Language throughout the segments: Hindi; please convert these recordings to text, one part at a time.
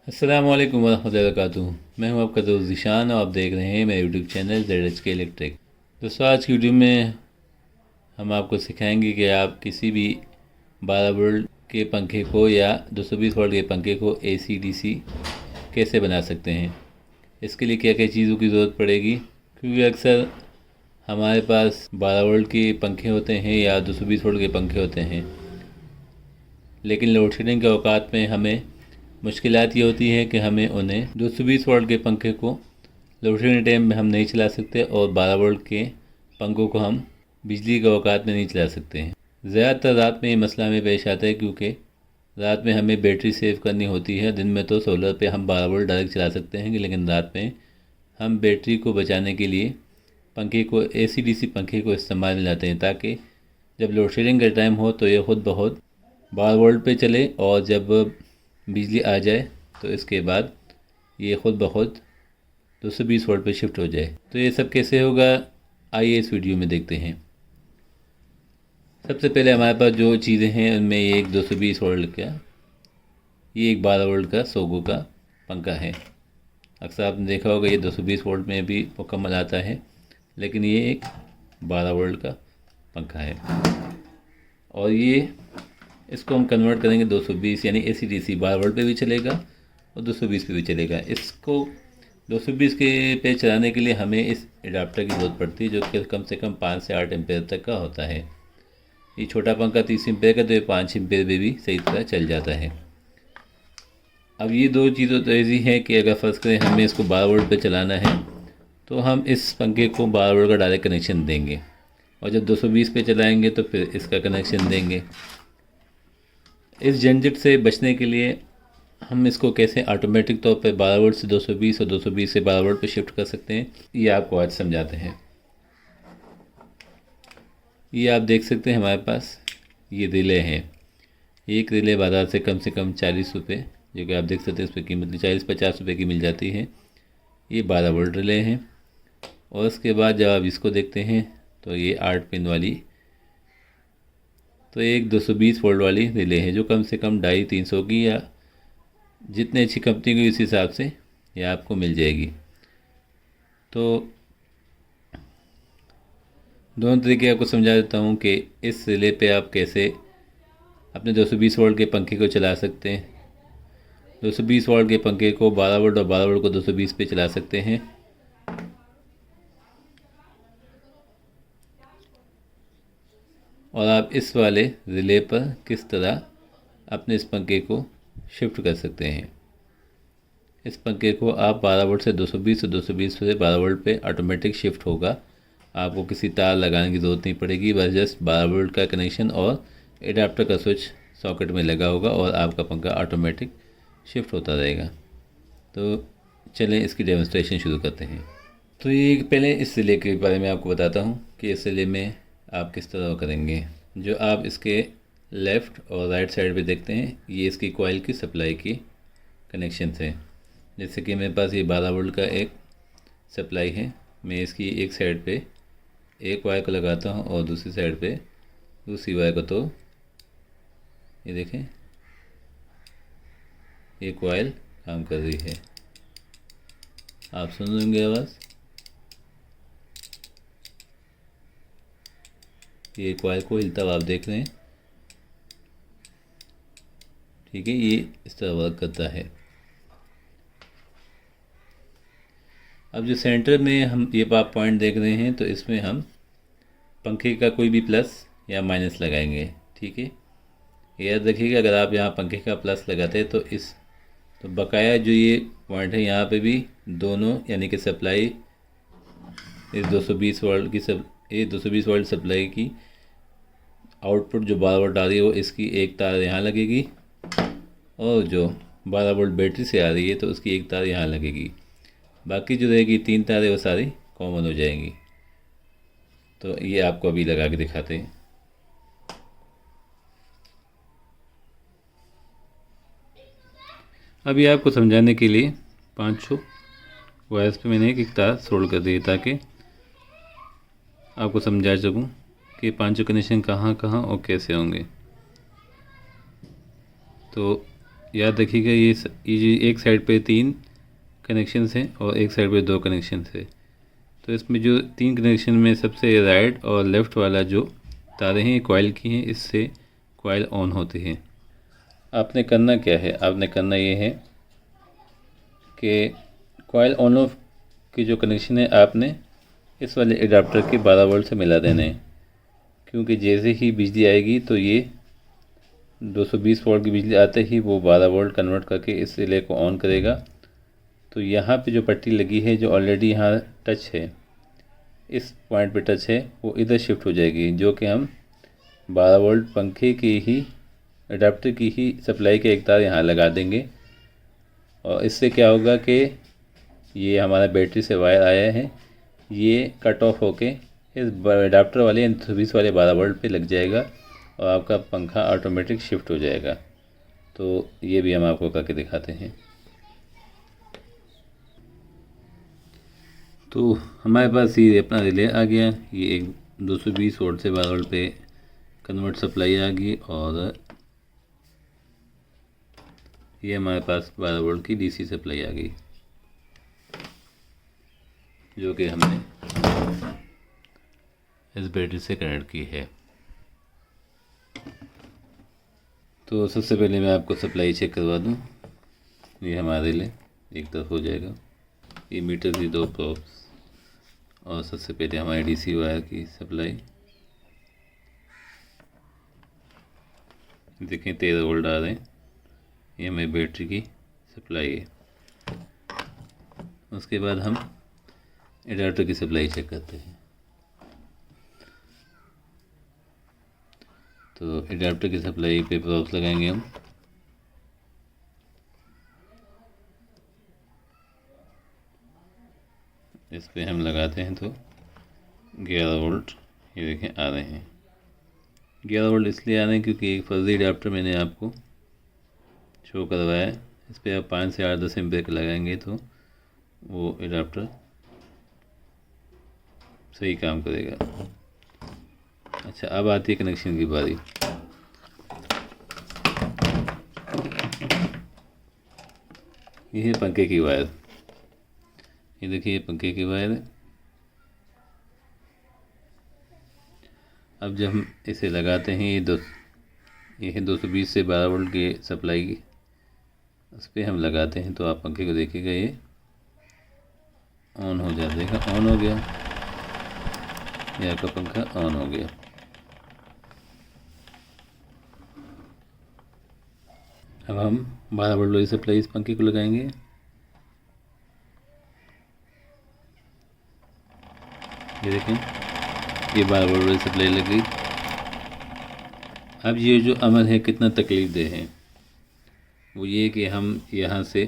अस्सलाम वालेकुम वरहमतुल्लाहि वबरकातुहू। मैं हूं आपका दोस्त ज़ीशान और आप देख रहे हैं मेरे यूट्यूब चैनल ZHK इलेक्ट्रिक। दोस्तों, आज की वीडियो में हम आपको सिखाएंगे कि आप किसी भी 12 वोल्ट के पंखे को या 220 वोल्ट के पंखे को AC DC कैसे बना सकते हैं। इसके लिए क्या क्या चीज़ों की ज़रूरत पड़ेगी, क्योंकि अक्सर हमारे पास 12 वोल्ट के पंखे होते हैं या 220 वोल्ट के पंखे होते हैं, लेकिन लोड शेडिंग के औकात में हमें मुश्किलात ये होती है कि हमें उन्हें 220 वोल्ट के पंखे को लोड शेडिंग टाइम में हम नहीं चला सकते और 12 वोल्ट के पंखों को हम बिजली के औकात में नहीं चला सकते हैं। ज़्यादातर रात में ये मसला हमें पेश आता है, क्योंकि रात में हमें बैटरी सेव करनी होती है। दिन में तो सोलर पे हम 12 वोल्ट डायरेक्ट चला सकते हैं, लेकिन रात में हम बैटरी को बचाने के लिए पंखे को AC DC पंखे को इस्तेमाल में लाते हैं, ताकि जब लोड शेडिंग का टाइम हो तो ये खुद ब खुद 12 वोल्ट पे चले और जब बिजली आ जाए तो इसके बाद ये खुद ब खुद 220 वोल्ट पे शिफ्ट हो जाए। तो ये सब कैसे होगा, आइए इस वीडियो में देखते हैं। सबसे पहले हमारे पास जो चीज़ें हैं उनमें ये एक 220 वोल्ट का, ये एक 12 वोल्ट का सोगो का पंखा है। अक्सर आपने देखा होगा ये 220 वोल्ट में भी मुकम्मल आता है, लेकिन ये एक 12 वोल्ट का पंखा है और ये इसको हम कन्वर्ट करेंगे 220, यानी AC DC 12 वोल्ट पे भी चलेगा और 220 पे भी चलेगा। इसको 220 के पे चलाने के लिए हमें इस एडाप्टर की ज़रूरत पड़ती है, जो कि कम से कम 5 से 8 एम्पेयर तक का होता है। ये छोटा पंखा 30 एम्पेयर का, तो ये 5 एम्पेयर पे भी सही तरह चल जाता है। अब ये दो चीज़ों तो ऐसी है कि अगर फ़र्ज़ करें हमें इसको 12 वोल्ट पे चलाना है तो हम इस पंखे को 12 वोल्ट का डायरेक्ट कनेक्शन देंगे, और जब 220 पे चलाएँगे तो फिर इसका कनेक्शन देंगे। इस झंझट से बचने के लिए हम इसको कैसे ऑटोमेटिक तौर पर 12 वोल्ट से 220 और 220 से 12 वोल्ट पर शिफ्ट कर सकते हैं, ये आपको आज समझाते हैं। ये आप देख सकते हैं हमारे पास ये रिले हैं। एक रिले बाज़ार से कम 40 रुपये, जो कि आप देख सकते हैं इस पर कीमत 40-50 रुपये की मिल जाती है। ये 12 वोल्ट रिले हैं। और उसके बाद जब आप इसको देखते हैं तो ये 8 पिन वाली, तो एक 220 वोल्ट वाली रिले है, जो कम से कम 250-300 की, या जितनी अच्छी कंपनी की उस हिसाब से ये आपको मिल जाएगी। तो दोनों तरीके आपको समझा देता हूँ कि इस रिले पे आप कैसे अपने 220 वोल्ट के पंखे को चला सकते हैं। 220 वोल्ट के पंखे को 12 वोल्ट और 12 वोल्ट को 220 पे चला सकते हैं। और आप इस वाले रिले पर किस तरह अपने इस पंखे को शिफ्ट कर सकते हैं। इस पंखे को आप 12 वोल्ट से 220 और 220 से 12 वोल्ट पे ऑटोमेटिक शिफ्ट होगा। आपको किसी तार लगाने की ज़रूरत नहीं पड़ेगी, बस जस्ट 12 वोल्ट का कनेक्शन और एडाप्टर का स्विच सॉकेट में लगा होगा और आपका पंखा ऑटोमेटिक शिफ्ट होता रहेगा। तो चलें इसकी डेमोन्स्ट्रेशन शुरू करते हैं। तो ये पहले इस रिले के बारे में आपको बताता हूँ कि इस रिले में आप किस तरह करेंगे। जो आप इसके लेफ़्ट और राइट साइड पे देखते हैं, ये इसकी कॉइल की सप्लाई की कनेक्शन है। जैसे कि मेरे पास ये 12 वोल्ट का एक सप्लाई है, मैं इसकी एक साइड पे एक वायर को लगाता हूँ और दूसरी साइड पे दूसरी वायर को। तो ये देखें, ये कॉइल काम कर रही है, आप सुन लेंगे आवाज़। ये कॉइल को हिलता हुआ आप देख रहे हैं, ठीक है। ये इस तरह वर्क करता है। अब जो सेंटर में हम ये आप पॉइंट देख रहे हैं, तो इसमें हम पंखे का कोई भी प्लस या माइनस लगाएंगे, ठीक है। याद रखिएगा, अगर आप यहाँ पंखे का प्लस लगाते हैं तो बकाया जो ये पॉइंट है यहाँ पे भी दोनों, यानी कि सप्लाई इस 220 वोल्ट की ये 220 वोल्ट सप्लाई की आउटपुट जो 12 वोल्ट आ रही है वो इसकी एक तार यहाँ लगेगी, और जो 12 वोल्ट बैटरी से आ रही है तो उसकी एक तार यहाँ लगेगी। बाकी जो रहेगी 3 तारें वो सारी कॉमन हो जाएंगी। तो ये आपको अभी लगा के दिखाते हैं। अभी आपको समझाने के लिए 5 वायर्स पे मैंने एक तार सोल्ड कर दी, ताकि आपको समझा सकूं कि 5 कनेक्शन कहाँ कहाँ और कैसे होंगे। तो याद रखिएगा ये एक साइड पे 3 कनेक्शंस हैं और एक साइड पे 2 कनेक्शंस है। तो इसमें जो 3 कनेक्शन में सबसे राइट और लेफ़्ट वाला जो तारें हैं कॉइल की हैं, इससे कॉइल ऑन होते हैं। आपने करना क्या है, आपने करना ये है कि कॉइल ऑन ऑफ की जो कनेक्शन है आपने इस वाले एडाप्टर के 12 वोल्ट से मिला देना है, क्योंकि जैसे ही बिजली आएगी तो ये 220 वोल्ट की बिजली आते ही वो 12 वोल्ट कन्वर्ट करके इस रिले को ऑन करेगा। तो यहाँ पे जो पट्टी लगी है जो ऑलरेडी यहाँ टच है, इस पॉइंट पे टच है, वो इधर शिफ्ट हो जाएगी, जो कि हम 12 वोल्ट पंखे की ही अडाप्टर की ही सप्लाई के एक तार यहाँ लगा देंगे। और इससे क्या होगा कि ये हमारा बैटरी से वायर आया है, ये कट ऑफ होके इस अडाप्टर वाले 220 वाले 12 वोल्ट पे लग जाएगा और आपका पंखा ऑटोमेटिक शिफ्ट हो जाएगा। तो ये भी हम आपको करके दिखाते हैं। तो हमारे पास ये अपना रिले आ गया, ये एक 220 वोल्ट से 12 वोल्ट पे कन्वर्ट सप्लाई आ गई और ये हमारे पास 12 वोल्ट की डीसी सप्लाई आ गई, जो कि हमने इस बैटरी से कनेक्ट की है। तो सबसे पहले मैं आपको सप्लाई चेक करवा दूं। ये हमारा रिले एक तरफ हो जाएगा, ये मीटर की 2 प्रोब्स और सबसे पहले हमारी डीसी वायर की सप्लाई। देखें 13 वोल्ट आ रहे हैं, ये हमारी बैटरी की सप्लाई है। उसके बाद हम एडाप्टर की सप्लाई चेक करते हैं। तो एडाप्टर की सप्लाई पे प्रोब्स लगाएंगे हम। इस पे हम लगाते हैं तो 11 वोल्ट ये देखें आ रहे हैं। 11 वोल्ट इसलिए आ रहे हैं क्योंकि एक फर्जी एडाप्टर मैंने आपको शो करवाया है। इस पर आप 5 से 8-10 एम्पीयर का लगाएंगे तो वो एडाप्टर सही काम करेगा। अच्छा, अब आती है कनेक्शन की बारी। ये है पंखे की वायर, ये देखिए पंखे की वायर है। अब जब हम इसे लगाते हैं ये है 220 से 12 वोल्ट की सप्लाई की, उस पर हम लगाते हैं तो आप पंखे को देखिएगा ये ऑन हो जाएगा। ऑन हो गया, ये आपका पंखा ऑन हो गया। अब हम 12 वोल्ट वाली सप्लाई इस पंखे को लगाएंगे। ये देखें ये 12 वोल्ट वाली सप्लाई लग गई। अब ये जो अमल है कितना तकलीफ दे है, वो ये कि हम यहाँ से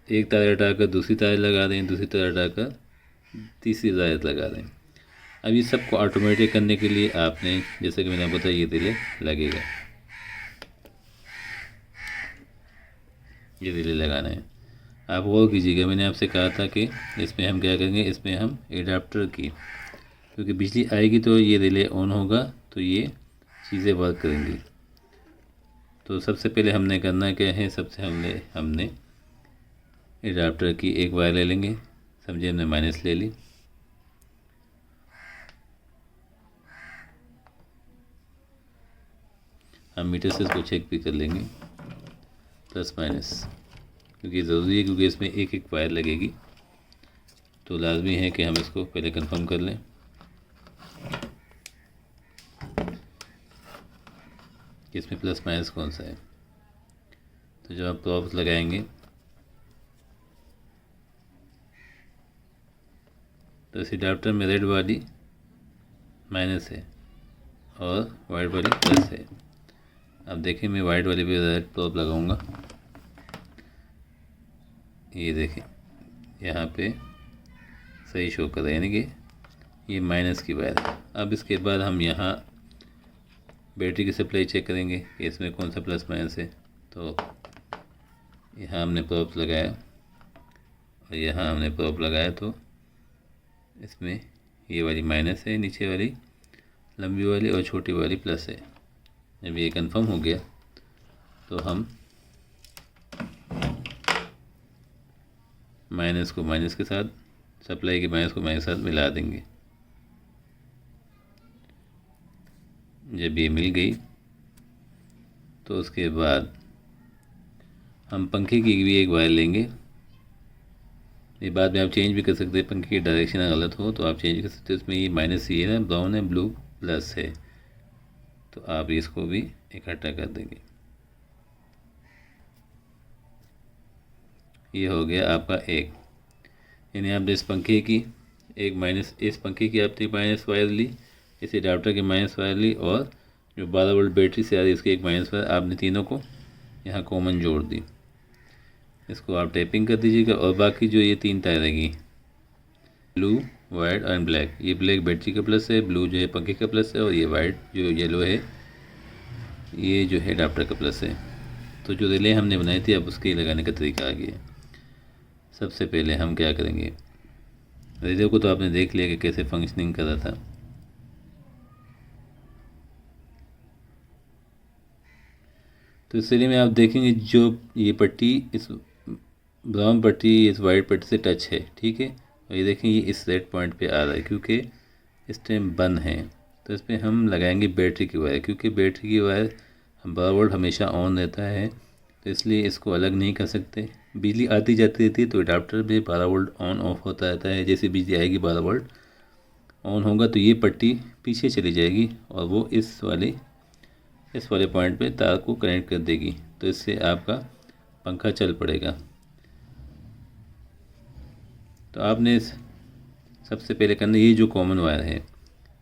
एक तार हटाकर दूसरी तार लगा दें, दूसरी तार हटाकर तीसरी तार लगा दें। अब ये सबको ऑटोमेटिक करने के लिए आपने, जैसे कि मैंने आपको बताया, ये रिले लगेगा, ये रिले लगाना है। आप गौर कीजिएगा, मैंने आपसे कहा था कि इसमें हम क्या करेंगे, इसमें हम एडाप्टर की, क्योंकि बिजली आएगी तो ये रिले ऑन होगा तो ये चीज़ें वर्क करेंगी। तो सबसे पहले हमने करना क्या है, सबसे हमने एडाप्टर की एक वायर ले लेंगे। समझिए हमने माइनस ले ली। हम मीटर से इसको चेक भी कर लेंगे प्लस माइनस, क्योंकि ज़रूरी है, क्योंकि इसमें एक एक वायर लगेगी तो लाजमी है कि हम इसको पहले कंफर्म कर लें। कि इसमें प्लस माइनस कौन सा है। तो जब आप प्रॉब्स लगाएंगे तो इस एडाप्टर में रेड वाली माइनस है और वाइट वाली प्लस है। अब देखिए मैं वाइट वाली भी रेड प्रॉब लगाऊंगा। ये देखें यहाँ पे सही शो कर रहा है, यानी कि ये माइनस की वायर है। अब इसके बाद हम यहाँ बैटरी की सप्लाई चेक करेंगे कि इसमें कौन सा प्लस माइनस है। तो यहाँ हमने प्रॉब्स लगाया और यहाँ हमने प्रॉब लगाया, तो इसमें ये वाली माइनस है, नीचे वाली लंबी वाली और छोटी वाली प्लस है। जब ये कंफर्म हो गया तो हम माइनस को माइनस के साथ, सप्लाई के माइनस को माइनस के साथ मिला देंगे। जब ये मिल गई तो उसके बाद हम पंखे की भी एक वायर लेंगे। ये बाद में आप चेंज भी कर सकते हैं, पंखे की डायरेक्शन गलत हो तो आप चेंज कर सकते हैं। इसमें ये माइनस ये है ना, ब्राउन है, ब्लू प्लस है, तो आप इसको भी इकट्ठा कर देंगे। ये हो गया आपका एक, यानी आपने इस पंखे की एक माइनस, इस पंखे की आपने माइनस वायर ली, इस एडाप्टर की माइनस वायर ली, और जो 12 वोल्ट बैटरी से आ रही है इसकी एक माइनस वायर, आपने तीनों को यहाँ कॉमन जोड़ दी। इसको आप टैपिंग कर दीजिएगा। और बाकी जो ये 3 तार रहेंगी, ब्लू, वाइट एंड ब्लैक, ये ब्लैक बैटरी का प्लस है, ब्लू जो है पंखे का प्लस है, और ये वाइट जो येलो है ये जो है एडाप्टर का प्लस है। तो जो रिले हमने बनाई थी अब उसके लगाने का तरीका आ गया। सबसे पहले हम क्या करेंगे, रिले को तो आपने देख लिया कि कैसे फंक्शनिंग कर रहा था। तो इस रिले में आप देखेंगे जो ये पट्टी इस ब्राउन पट्टी इस वाइट पट्टी से टच है, ठीक है। और ये देखें ये इस रेड पॉइंट पे आ रहा है क्योंकि इस टाइम बंद है। तो इस पर हम लगाएंगे बैटरी की वायर, क्योंकि बैटरी की वायर 12 वोल्ट हमेशा ऑन रहता है, तो इसलिए इसको अलग नहीं कर सकते। बिजली आती जाती रहती है तो अडाप्टर भी 12 वोल्ट ऑन ऑफ होता रहता है। जैसे बिजली आएगी 12 वोल्ट ऑन होगा तो ये पट्टी पीछे चली जाएगी और वो इस वाले पॉइंट पे तार को कनेक्ट कर देगी, तो इससे आपका पंखा चल पड़ेगा। तो आपने सबसे पहले करना, ये जो कॉमन वायर है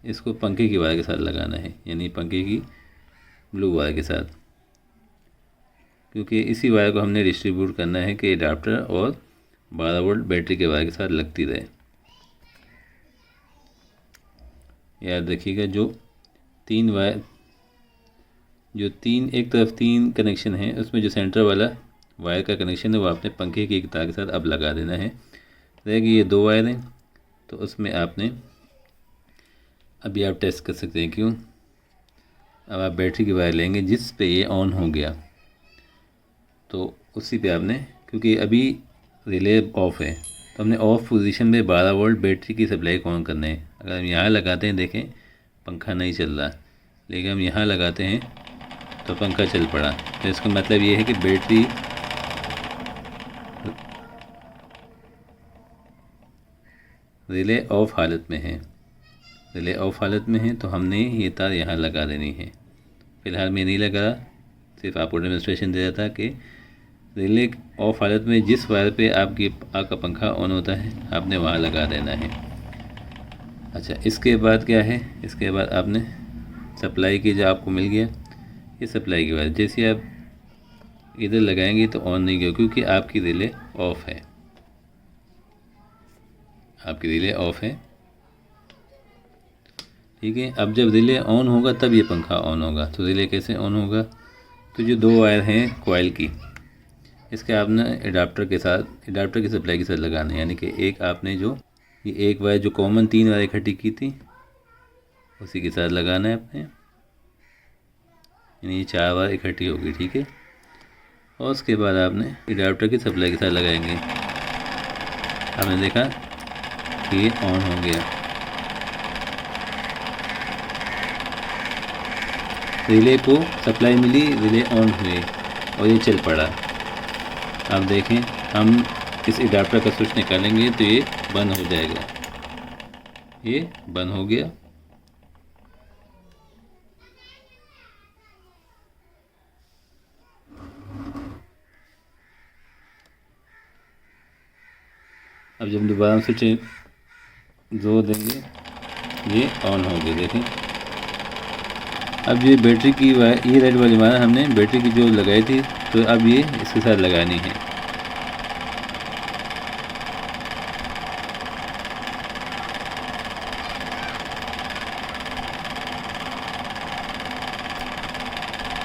इसको पंखे की वायर के साथ लगाना है, यानी पंखे की ब्लू वायर के साथ, क्योंकि इसी वायर को हमने डिस्ट्रीब्यूट करना है कि अडाप्टर और 12 वोल्ट बैटरी के वायर के साथ लगती रहे। याद रखिएगा जो 3 वायर, जो 3 एक तरफ 3 कनेक्शन है उसमें जो सेंटर वाला वायर का कनेक्शन है वो आपने पंखे की एक तार के साथ अब लगा देना है। रहेगी ये 2 वायर हैं तो उसमें आपने अभी आप टेस्ट कर सकते हैं क्यों। अब आप बैटरी की वायर लेंगे जिस पे ये ऑन हो गया तो उसी पे आपने, क्योंकि अभी रिले ऑफ है तो हमने ऑफ पोजीशन में 12 वोल्ट बैटरी की सप्लाई को ऑन करना है। अगर हम यहाँ लगाते हैं, देखें पंखा नहीं चल रहा, लेकिन हम यहाँ लगाते हैं तो पंखा चल पड़ा। तो इसका मतलब ये है कि बैटरी रिले ऑफ हालत में है। रिले ऑफ हालत में है तो हमने ये तार यहाँ लगा देनी है। फ़िलहाल मैं नहीं लगा, सिर्फ आपको डेमोन्स्ट्रेशन दे रहा था कि रिले ऑफ हालत में जिस वायर पे आपका पंखा ऑन होता है आपने वहाँ लगा देना है। अच्छा, इसके बाद क्या है, इसके बाद आपने सप्लाई की, जो आपको मिल गया ये सप्लाई की वायर, जैसे आप इधर लगाएंगे तो ऑन नहीं होगा क्योंकि आपकी रिले ऑफ है, आपकी रिले ऑफ है, ठीक है। अब जब रिले ऑन होगा तब ये पंखा ऑन होगा। तो रिले कैसे ऑन होगा, तो जो 2 वायर हैं कॉइल की, इसके आपने एडाप्टर के साथ, एडाप्टर की सप्लाई के साथ लगाना है। यानी कि एक आपने जो ये एक वायर जो कॉमन 3 वायर इकट्ठी की थी उसी के साथ लगाना है अपने, यानी ये 4 वायर इकट्ठी होगी, ठीक है। और उसके बाद आपने एडाप्टर की सप्लाई के साथ लगाएंगे। आपने देखा कि ये ऑन हो गया, रिले को सप्लाई मिली, रिले ऑन हुए और ये चल पड़ा। आप देखें हम इस एडाप्टर का स्विच निकालेंगे तो ये बंद हो जाएगा, ये बंद हो गया। अब जब दोबारा स्विच जोर देंगे ये ऑन हो गया, देखें। अब ये बैटरी की वायर, ये रेड वाली वायर हमने बैटरी की जो लगाई थी तो अब ये इसके साथ लगानी है।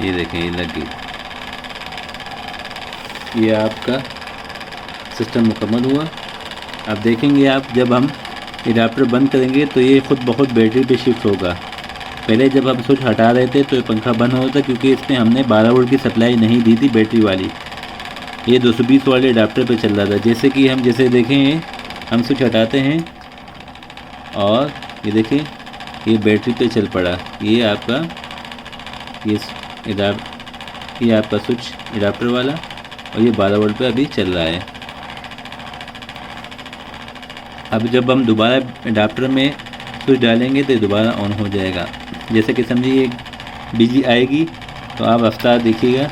ये देखें ये लग गई। ये आपका सिस्टम मुकम्मल हुआ। अब देखेंगे आप जब हम एडाप्टर बंद करेंगे तो ये खुद बहुत बैटरी पे शिफ्ट होगा। पहले जब हम स्विच हटा रहे थे तो ये पंखा बंद होता क्योंकि इसमें हमने 12 वोल्ट की सप्लाई नहीं दी थी बैटरी वाली। ये 220 वाले अडाप्टर पे चल रहा था। जैसे कि हम देखें, हम स्विच हटाते हैं और ये देखें ये बैटरी पे चल पड़ा। ये आपका ये आपका स्विच अडाप्टर वाला, और ये 12 वोल्ट पे अभी चल रहा है। अब जब हम दोबारा अडाप्टर में स्विच डालेंगे तो दोबारा ऑन हो जाएगा। जैसे कि समझिए बिजली आएगी तो आप रफ्तार देखिएगा,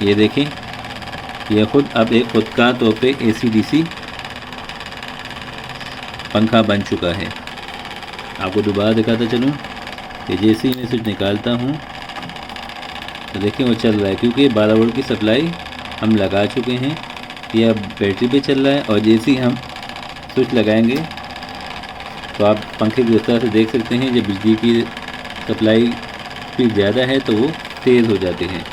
ये देखें यह खुद का तौर पे AC/DC पंखा बन चुका है। आपको दोबारा दिखाता चलूँ कि जैसे ही मैं स्विच निकालता हूँ तो देखिए वो चल रहा है, क्योंकि 12 वोल्ट की सप्लाई हम लगा चुके हैं। यह बैटरी पे चल रहा है, और जैसे ही हम स्विच लगाएंगे तो आप पंखे की रफ्तार से देख सकते हैं, जब बिजली की सप्लाई स्पीड ज़्यादा है तो वो तेज़ हो जाते हैं।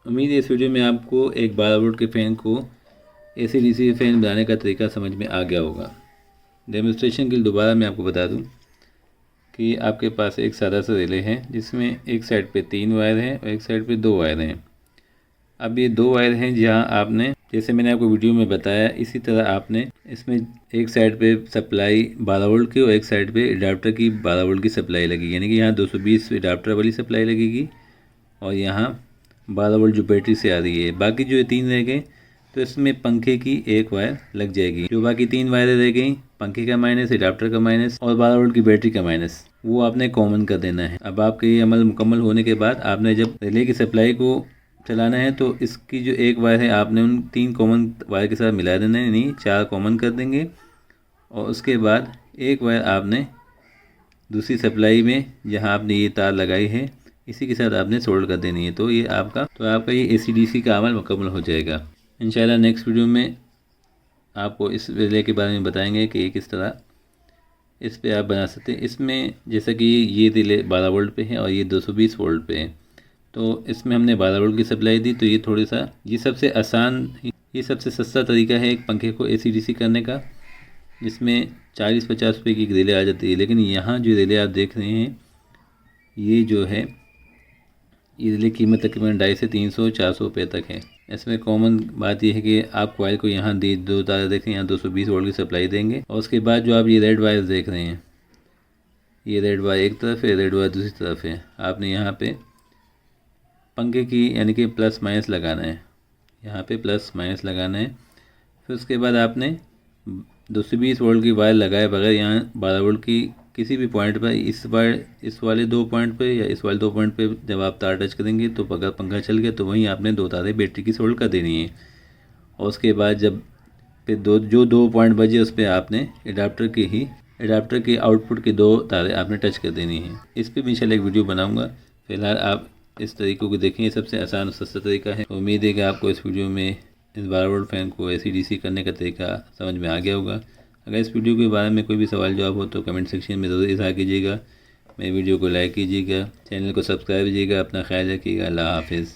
उम्मीद है इस वीडियो में आपको एक 12 वोल्ट के फ़ैन को AC/DC फ़ैन बनाने का तरीका समझ में आ गया होगा। डेमोन्स्ट्रेशन के लिए दोबारा मैं आपको बता दूं कि आपके पास एक सादा सा रिले है, जिसमें एक साइड पे 3 वायर हैं और एक साइड पे 2 वायर हैं। अब ये 2 वायर हैं, जहां आपने, जैसे मैंने आपको वीडियो में बताया, इसी तरह आपने इसमें एक साइड पे सप्लाई 12 वोल्ट की और एक साइड पे अडाप्टर की 12 वोल्ट की सप्लाई लगेगी। यानी कि यहाँ 220 अडाप्टर वाली सप्लाई लगेगी और यहाँ 12 वोल्ट जो बैटरी से आ रही है। बाकी जो 3 रह गए तो इसमें पंखे की एक वायर लग जाएगी। जो बाकी 3 वायरें रह गई, पंखे का माइनस, अडाप्टर का माइनस और 12 वोल्ट की बैटरी का माइनस, वो आपने कॉमन कर देना है। अब आपके ये अमल मुकम्मल होने के बाद आपने जब रिले की सप्लाई को चलाना है तो इसकी जो एक वायर है आपने उन 3 कॉमन वायर के साथ मिला देना है, यानी 4 कॉमन कर देंगे। और उसके बाद एक वायर आपने दूसरी सप्लाई में, जहाँ आपने ये तार लगाई है, इसी के साथ आपने सोल्डर कर देनी है। तो आपका ये AC/DC का अमल मुकम्मल हो जाएगा। इंशाल्लाह नेक्स्ट वीडियो में आपको इस रिले के बारे में बताएंगे कि किस तरह इस पे आप बना सकते हैं। इसमें जैसा कि ये रिले 12 वोल्ट पे है और ये 220 वोल्ट पे है, तो इसमें हमने 12 वोल्ट की सप्लाई दी। तो ये थोड़ा सा, ये सबसे आसान, ये सबसे सस्ता तरीका है एक पंखे को AC/DC करने का, जिसमें 40-50 रुपये की रिले आ जाती है। लेकिन यहाँ जो रिले आप देख रहे हैं, ये जो है ये रिले कीमत तकरीबन 250 से 300-400 रुपये तक है। इसमें कॉमन बात यह है कि आप कॉइल को यहाँ दो तार देख रहे हैं, यहाँ 220 वोल्ट की सप्लाई देंगे। और उसके बाद जो आप ये रेड वायर देख रहे हैं, ये रेड वायर एक तरफ है, रेड वायर दूसरी तरफ है। आपने यहाँ पे पंखे की यानी कि प्लस माइनस लगाना है, यहाँ पे प्लस माइनस लगाना है। फिर उसके बाद आपने 220 वोल्ट की वायर लगाए बगैर यहाँ 12 वोल्ट की किसी भी पॉइंट पर, इस वाले 2 पॉइंट पे या इस वाले 2 पॉइंट पे जब आप तार टच करेंगे तो अगर पंखा चल गया तो वहीं आपने 2 तारें बैटरी की सोल्ड कर देनी है। और उसके बाद जब पे जो 2 पॉइंट बजे उस पर आपने अडाप्टर के आउटपुट के 2 तारें आपने टच कर देनी है। इस पर भी इंशाल्लाह एक वीडियो बनाऊँगा। फिलहाल आप इस तरीक़ों को देखें, ये सबसे आसान और सस्ता तरीका है। उम्मीद है कि आपको इस वीडियो में इस 12 वोल्ट फ़ैन को AC/DC करने का तरीका समझ में आ गया होगा। अगर इस वीडियो के बारे में कोई भी सवाल जवाब हो तो कमेंट सेक्शन में ज़रूर इज़हार कीजिएगा। मेरे वीडियो को लाइक कीजिएगा, चैनल को सब्सक्राइब कीजिएगा। अपना ख्याल रखिएगा। अल्लाह हाफ़िज़।